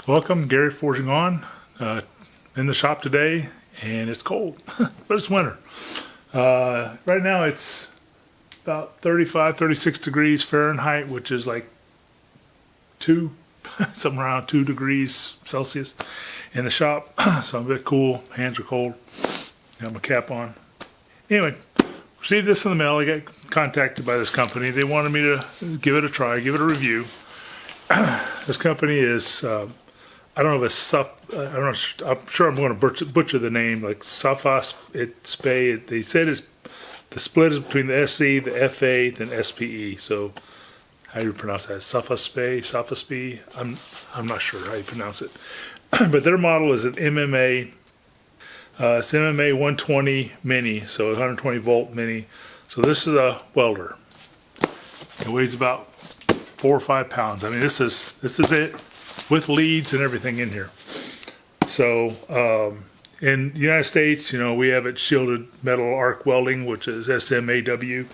Welcome, Gary Forging On. In the shop today, and it's cold, but it's winter. Right now it's about 35, 36 degrees Fahrenheit, which is like somewhere around 2 degrees Celsius in the shop. So I'm a bit cool, hands are cold, got my cap on. Anyway, received this in the mail. I got contacted by this company. They wanted me to give it a try, give it a review. This company is, I don't know if it's I'm sure I'm going to butcher the name, like Sefaspe. They said the split is between the SC, the FA, then SPE. So how do you pronounce that? Sefaspe? I'm not sure how you pronounce it. But their model is an MMA. It's MMA 120 mini, so 120 volt mini. So this is a welder. It weighs about 4 or 5 pounds. I mean, this is it with leads and everything in here. So in the United States, we have it shielded metal arc welding, which is SMAW.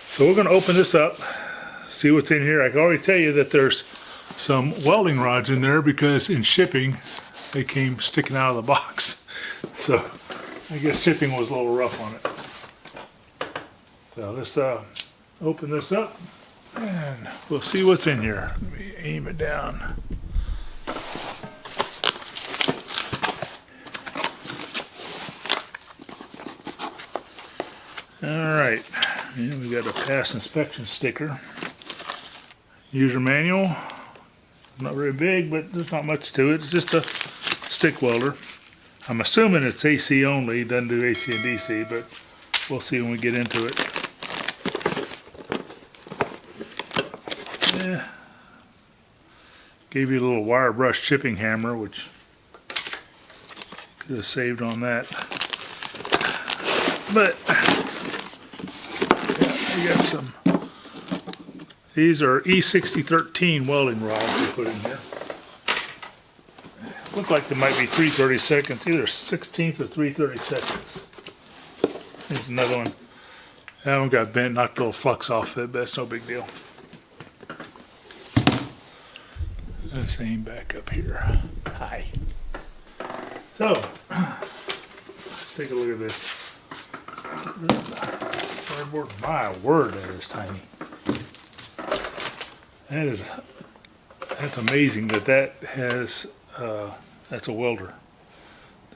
So we're going to open this up, see what's in here. I can already tell you that there's some welding rods in there because in shipping they came sticking out of the box. So I guess shipping was a little rough on it. So let's open this up and we'll see what's in here. Let me aim it down. Alright, and we got a pass inspection sticker. User manual. Not very big, but there's not much to it. It's just a stick welder. I'm assuming it's AC only. It doesn't do AC and DC, but we'll see when we get into it. Yeah. Gave you a little wire brush chipping hammer, which could have saved on that. But yeah, we got some. These are E6013 welding rods we put in here. Look like they might be 3/32, either 16th or 3/32. Here's another one. That one got bent, knocked a little flux off it, but that's no big deal. Let's aim back up here. Hi. So, let's take a look at this. Cardboard. My word, that is tiny. That's amazing that has, that's a welder.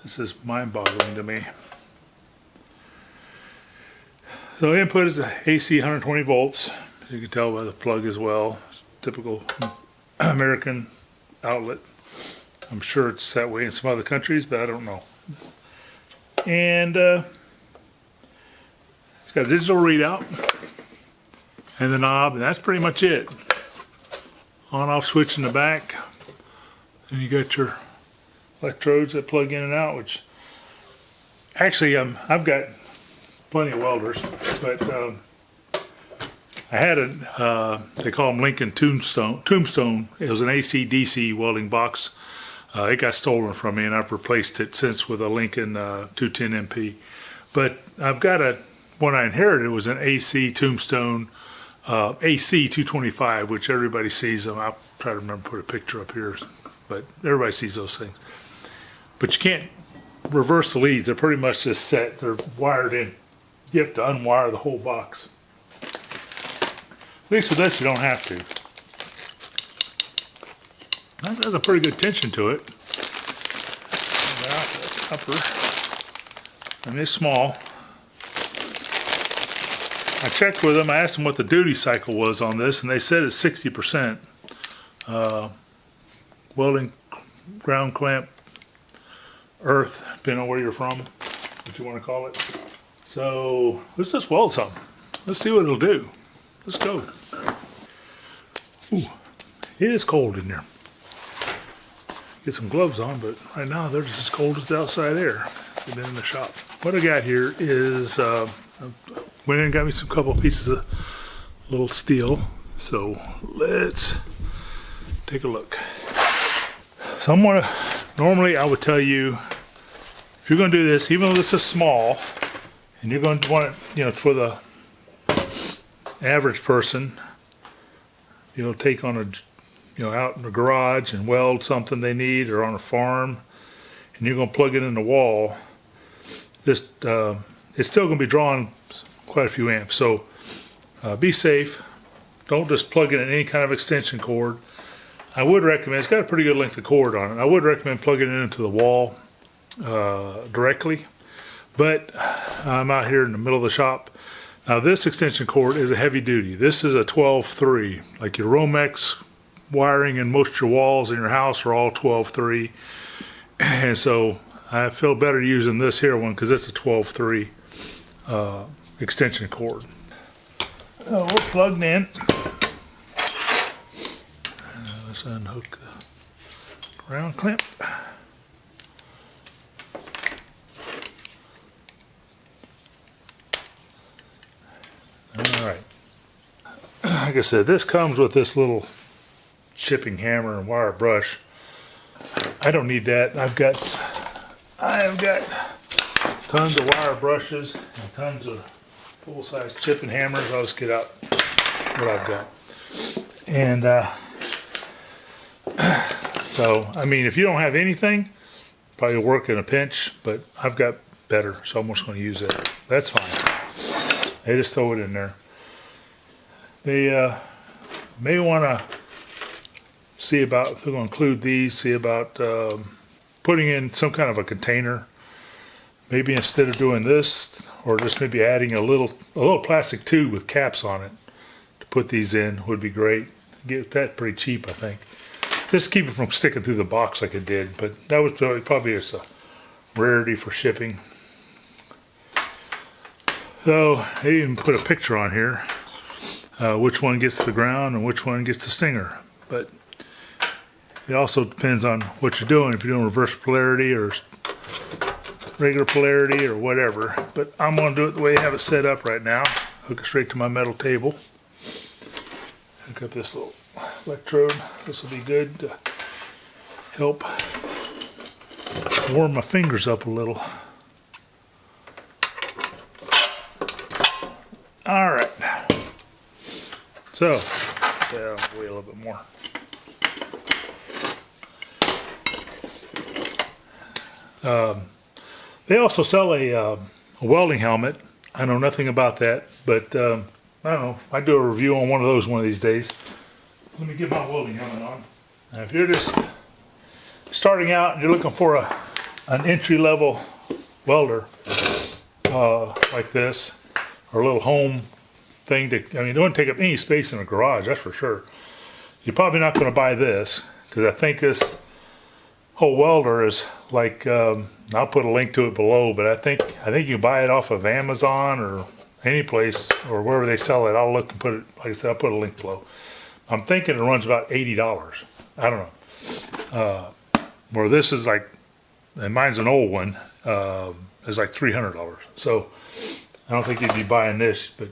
This is mind-boggling to me. So input is a AC 120 volts. As you can tell by the plug as well. It's typical American outlet. I'm sure it's that way in some other countries, but I don't know. And it's got a digital readout and the knob, and that's pretty much it. On-off switch in the back, and you got your electrodes that plug in and out. Which actually, I've got plenty of welders, but I had they call them Lincoln Tombstone. It was an AC/DC welding box. It got stolen from me, and I've replaced it since with a Lincoln 210 MP. But I've got one I inherited was an AC Tombstone AC 225, which everybody sees them. I'll try to remember to put a picture up here, but everybody sees those things. But you can't reverse the leads. They're pretty much just set. They're wired in. You have to unwire the whole box. At least with this, you don't have to. That has a pretty good tension to it. That's upper. And it's small. I checked with them. I asked them what the duty cycle was on this, and they said it's 60%. Welding, ground clamp, earth, depending on where you're from, what you want to call it. So let's just weld something. Let's see what it'll do. Let's go. Ooh, it is cold in there. Get some gloves on, but right now they're just as cold as the outside air. They've been in the shop. What I got here is went in and got me some couple pieces of little steel. So let's take a look. So normally I would tell you, if you're going to do this, even though this is small, and you're going to want it, for the average person, take on a out in the garage and weld something they need, or on a farm, and you're going to plug it in the wall, it's still going to be drawing quite a few amps. So be safe. Don't just plug it in any kind of extension cord. I would recommend, it's got a pretty good length of cord on it. I would recommend plugging it into the wall directly, but I'm out here in the middle of the shop. Now this extension cord is a heavy duty. This is a 12-3. Like your Romex wiring and most of your walls in your house are all 12-3. And so I feel better using this here one because it's a 12-3 extension cord. So we're plugged in. Let's unhook the ground clamp. Alright. Like I said, this comes with this little chipping hammer and wire brush. I don't need that. I've got tons of wire brushes and tons of full-size chipping hammers. I'll just get out what I've got. And so, I mean, if you don't have anything, probably work in a pinch, but I've got better, so I'm just going to use it. That's fine. They just throw it in there. They may want to see about, if they're going to include these, see about putting in some kind of a container. Maybe instead of doing this, or just maybe adding a little plastic tube with caps on it to put these in would be great. Get that pretty cheap, I think. Just keep it from sticking through the box like it did, but that was probably just a rarity for shipping. So they even put a picture on here, which one gets to the ground and which one gets the stinger. But it also depends on what you're doing, if you're doing reverse polarity or regular polarity or whatever. But I'm going to do it the way I have it set up right now. Hook it straight to my metal table. Hook up this little electrode. This will be good to help warm my fingers up a little. All right. So, yeah, I'll wait a little bit more. They also sell a welding helmet. I know nothing about that, but I don't know. I do a review on one of those one of these days. Let me get my welding helmet on. Now, if you're just starting out and you're looking for an entry-level welder like this, or a little home thing to, I mean, it don't take up any space in a garage, that's for sure. You're probably not going to buy this, because I think this whole welder is like, I'll put a link to it below, but I think you can buy it off of Amazon or any place or wherever they sell it. I'll look and put it, like I said, I'll put a link below. I'm thinking it runs about $80. I don't know. Where this is like, and mine's an old one, is like $300. So I don't think you'd be buying this, but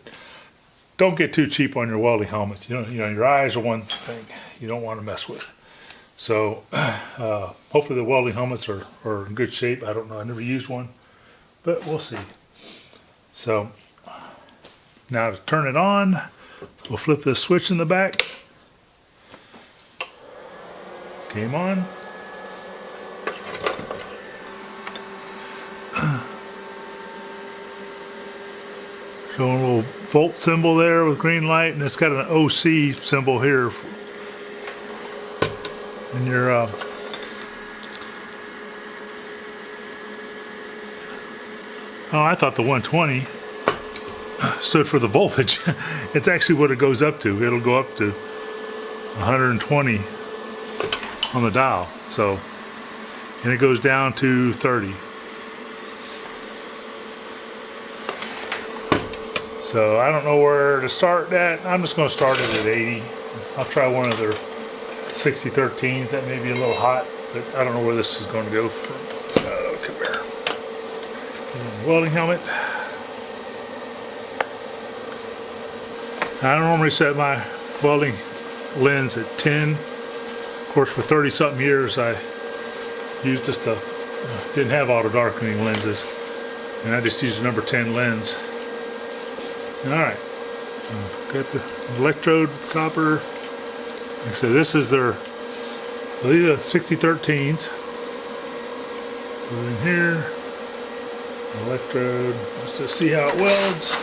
don't get too cheap on your welding helmets. You know, your eyes are one thing you don't want to mess with. So hopefully the welding helmets are in good shape. I don't know. I never used one, but we'll see. So now to turn it on, we'll flip this switch in the back. Came on. Showing a little volt symbol there with green light, and it's got an OC symbol here. And your oh, I thought the 120 stood for the voltage. It's actually what it goes up to. It'll go up to 120 on the dial. So, and it goes down to 30. So I don't know where to start that. I'm just going to start it at 80. I'll try one of their 6013s. That may be a little hot, but I don't know where this is going to go from. Come here. Welding helmet. I normally set my welding lens at 10. Of course, for 30-something years, I used just didn't have auto darkening lenses, and I just used a number 10 lens. All right, so got the electrode copper So this is their, so these are 6013s. Put it in here, electrode, let's just see how it welds.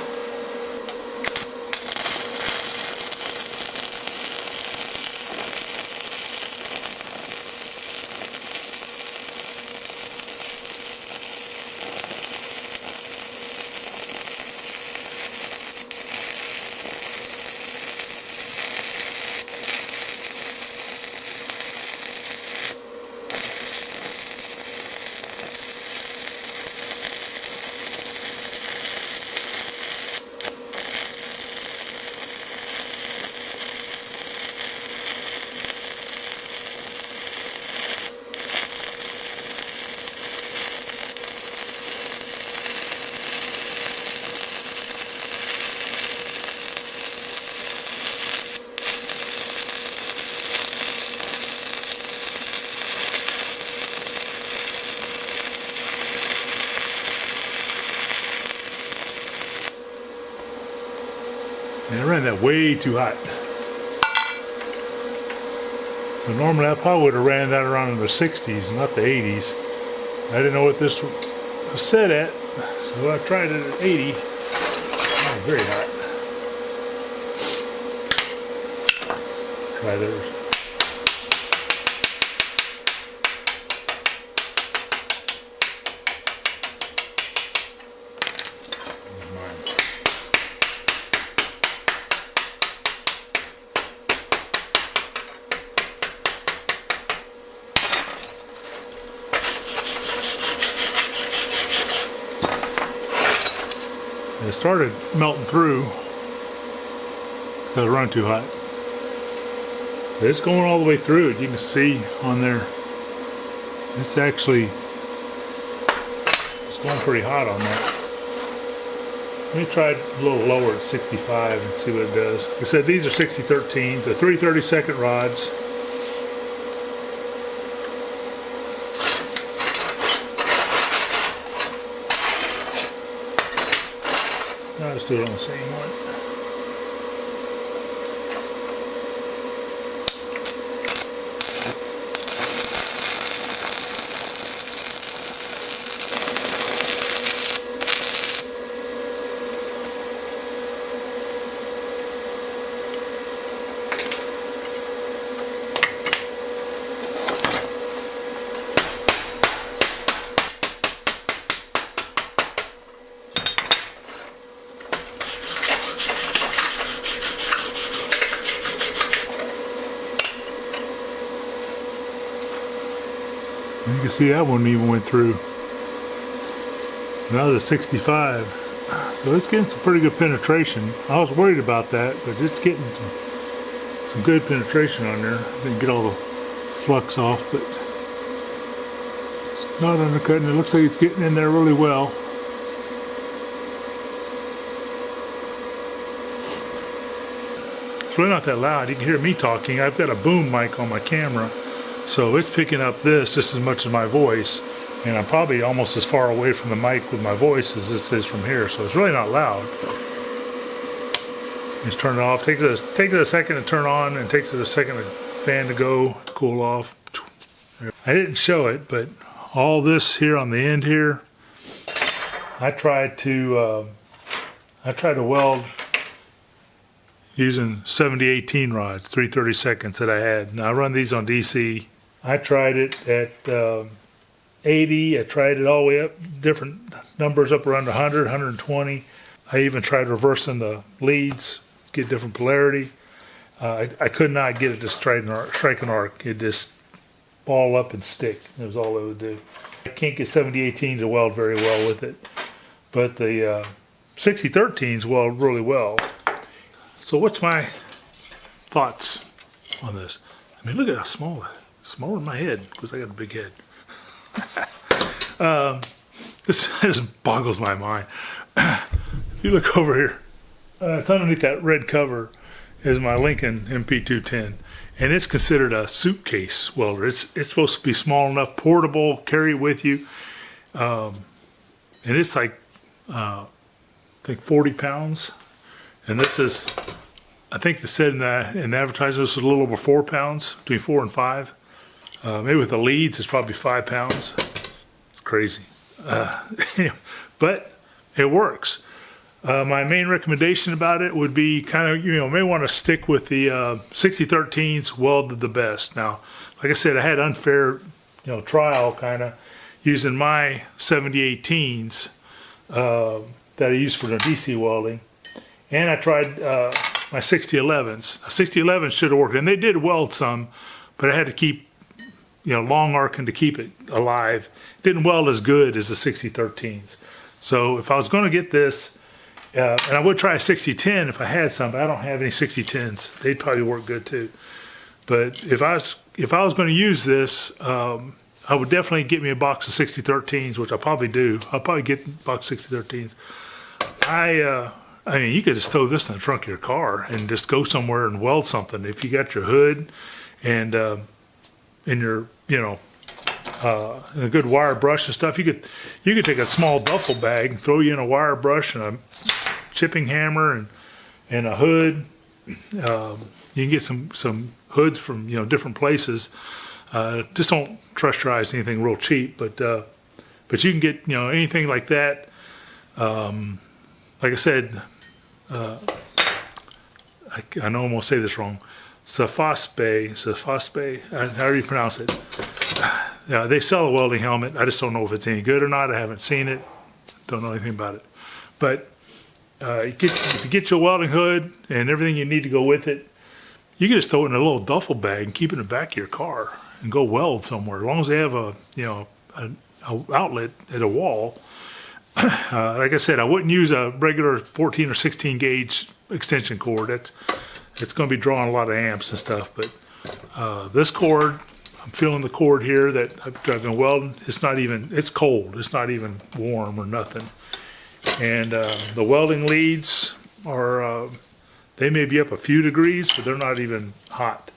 And I ran that way too hot. So normally I probably would have ran that around in the 60s, not the 80s. I didn't know what this was set at, so I tried it at 80. Oh, very hot. Try theirs. And it started melting through because it run too hot. But it's going all the way through it. You can see on there. It's actually, it's going pretty hot on that. Let me try it a little lower at 65 and see what it does. Like I said, these are 6013s, they're 3/32 rods. I'll just do it on the same one. You can see that one even went through. That was a 65. So it's getting some pretty good penetration. I was worried about that, but it's getting some good penetration on there. Didn't get all the flux off, but it's not undercutting. It looks like it's getting in there really well. It's really not that loud. You can hear me talking. I've got a boom mic on my camera. So it's picking up this just as much as my voice, and I'm probably almost as far away from the mic with my voice as this is from here, so it's really not loud. Just turn it off. Takes it a second to turn on, and takes it a second for the fan to go, cool off. I didn't show it, but all this here on the end here, I tried to weld using 7018 rods, 3/32 that I had. Now I run these on DC. I tried it at 80. I tried it all the way up, different numbers up around 100, 120. I even tried reversing the leads, get different polarity. I could not get it to strike an arc. It just ball up and stick. That was all it would do. I can't get 7018 to weld very well with it, but the 6013s weld really well. So what's my thoughts on this? I mean, look at how small that is. Smaller than my head, because I got a big head. This just boggles my mind. If you look over here, it's underneath that red cover is my Lincoln MP210, and it's considered a suitcase welder. It's supposed to be small enough, portable, carry with you, and it's like I think 40 pounds. And this is I think they said in the advertisement this was a little over 4 pounds, between 4 and 5. Maybe with the leads, it's probably 5 pounds. It's crazy. But it works. My main recommendation about it would be kind of, may want to stick with the 6013s welded the best. Now, like I said, I had unfair, trial kind of using my 7018s that I use for the DC welding. And I tried my 6011s. 6011s should have worked, and they did weld some, but I had to keep, long arcing to keep it alive. It didn't weld as good as the 6013s. So if I was going to get this, and I would try a 6010 if I had some, but I don't have any 6010s. They'd probably work good too. But if I was going to use this, I would definitely get me a box of 6013s, which I probably do. I'll probably get a box of 6013s. I mean, you could just throw this in the trunk of your car and just go somewhere and weld something. If you got your hood and your, a good wire brush and stuff, you could take a small duffel bag and throw you in a wire brush and a chipping hammer and a hood. You can get some hoods from different places. Just don't trust your eyes to anything real cheap, but you can get anything like that. Like I said, I know I'm gonna say this wrong. Sefaspe, however you pronounce it. They sell a welding helmet. I just don't know if it's any good or not. I haven't seen it. Don't know anything about it. But if you get your welding hood and everything you need to go with it, you can just throw it in a little duffel bag and keep it in the back of your car and go weld somewhere. As long as they have an outlet at a wall. Like I said, I wouldn't use a regular 14 or 16 gauge extension cord. It's going to be drawing a lot of amps and stuff. But this cord, I'm feeling the cord here that I've been welding. It's cold. It's not even warm or nothing. And the welding leads are, they may be up a few degrees, but they're not even hot.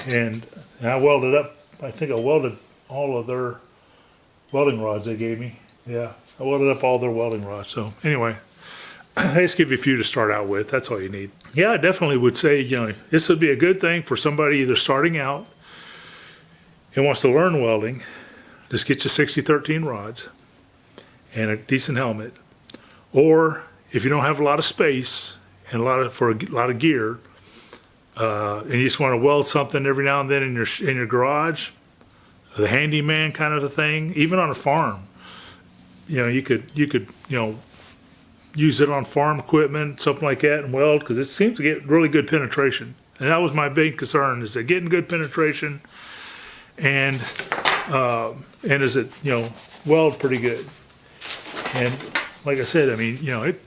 And I welded up, I think I welded all of their welding rods they gave me. Yeah, I welded up all their welding rods. So anyway, I just give you a few to start out with. That's all you need. Yeah, I definitely would say, this would be a good thing for somebody either starting out and wants to learn welding. Just get your 6013 rods and a decent helmet. Or if you don't have a lot of space and a lot of gear, and you just want to weld something every now and then in your garage, the handyman kind of a thing, even on a farm. You could use it on farm equipment, something like that, and weld, because it seems to get really good penetration. And that was my big concern, is that getting good penetration and is it weld pretty good. And like I said, I mean,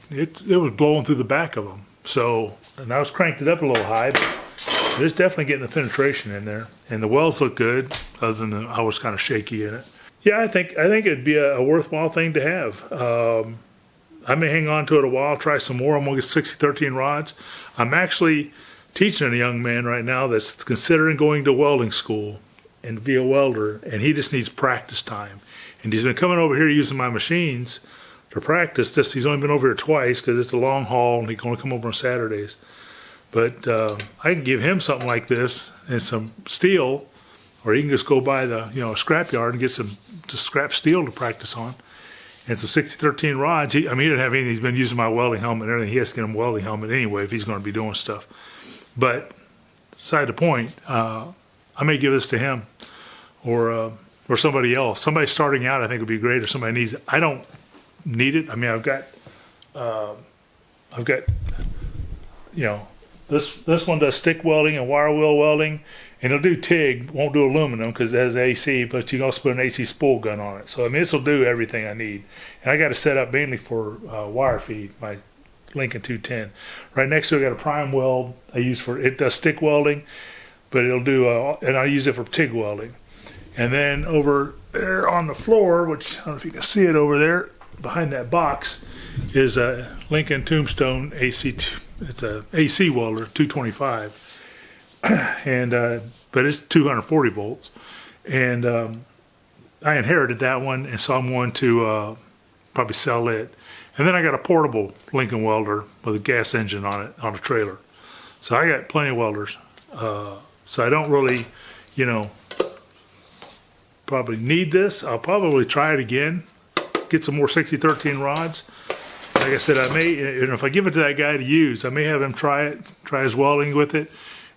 it was blowing through the back of them. So, and I was cranked it up a little high, but there's definitely getting the penetration in there. And the welds look good, other than I was kind of shaky in it. Yeah, I think it'd be a worthwhile thing to have. I may hang on to it a while, try some more. I'm going to get 6013 rods. I'm actually teaching a young man right now that's considering going to welding school and be a welder, and he just needs practice time. And he's been coming over here using my machines to practice. He's only been over here twice because it's a long haul, and he can only come over on Saturdays. But I can give him something like this and some steel, or he can just go buy the scrap yard and get some just scrap steel to practice on, and some 6013 rods. He didn't have anything. He's been using my welding helmet and everything. He has to get him a welding helmet anyway if he's going to be doing stuff. But beside the point, I may give this to him or somebody else. Somebody starting out, I think would be great. If somebody needs it, I don't need it. I mean, I've got this one does stick welding and wire wheel welding. And it'll do TIG, won't do aluminum because it has AC, but you can also put an AC spool gun on it. So, I mean, this will do everything I need. And I got it set up mainly for wire feed, my Lincoln 210. Right next to it, I got a prime weld I use it does stick welding, but it'll do, and I use it for TIG welding. And then over there on the floor, which I don't know if you can see it over there, behind that box, is a Lincoln Tombstone AC, it's a AC welder, 225. And but it's 240 volts, and I inherited that one, and so I'm going to probably sell it. And then I got a portable Lincoln welder with a gas engine on it on a trailer. So I got plenty of welders. So I don't really, you know, probably need this. I'll probably try it again, get some more 6013 rods. Like I said, I may, and if I give it to that guy to use, I may have him try his welding with it,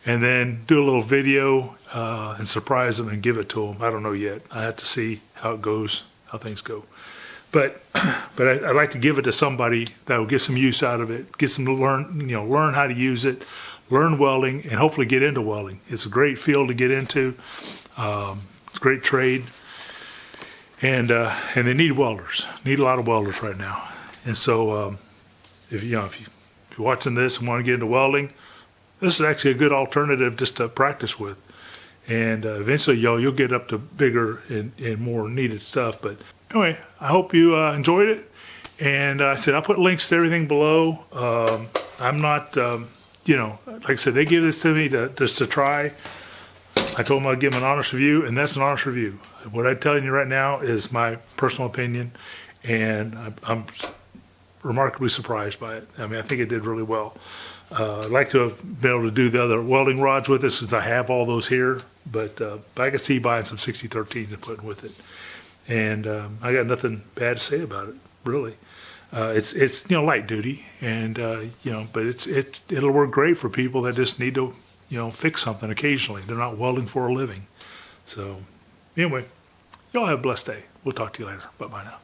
and then do a little video and surprise him and give it to him. I don't know yet. I have to see how it goes, how things go. But I'd like to give it to somebody that will get some use out of it, get some to learn how to use it, learn welding, and hopefully get into welding. It's a great field to get into. It's a great trade, and they need welders. Need a lot of welders right now. And so, if you're watching this and want to get into welding, this is actually a good alternative just to practice with. And eventually, you'll get up to bigger and more needed stuff. But anyway, I hope you enjoyed it. And I said I'll put links to everything below. I'm not, like I said, they give this to me just to try. I told them I'd give them an honest review, and that's an honest review. What I'm telling you right now is my personal opinion, and I'm remarkably surprised by it. I mean, I think it did really well. I'd like to have been able to do the other welding rods with it since I have all those here, but I could see buying some 6013s and putting with it. And I got nothing bad to say about it, really. It's light duty, and but it'll work great for people that just need to fix something occasionally. They're not welding for a living. So anyway, y'all have a blessed day. We'll talk to you later. Bye-bye now.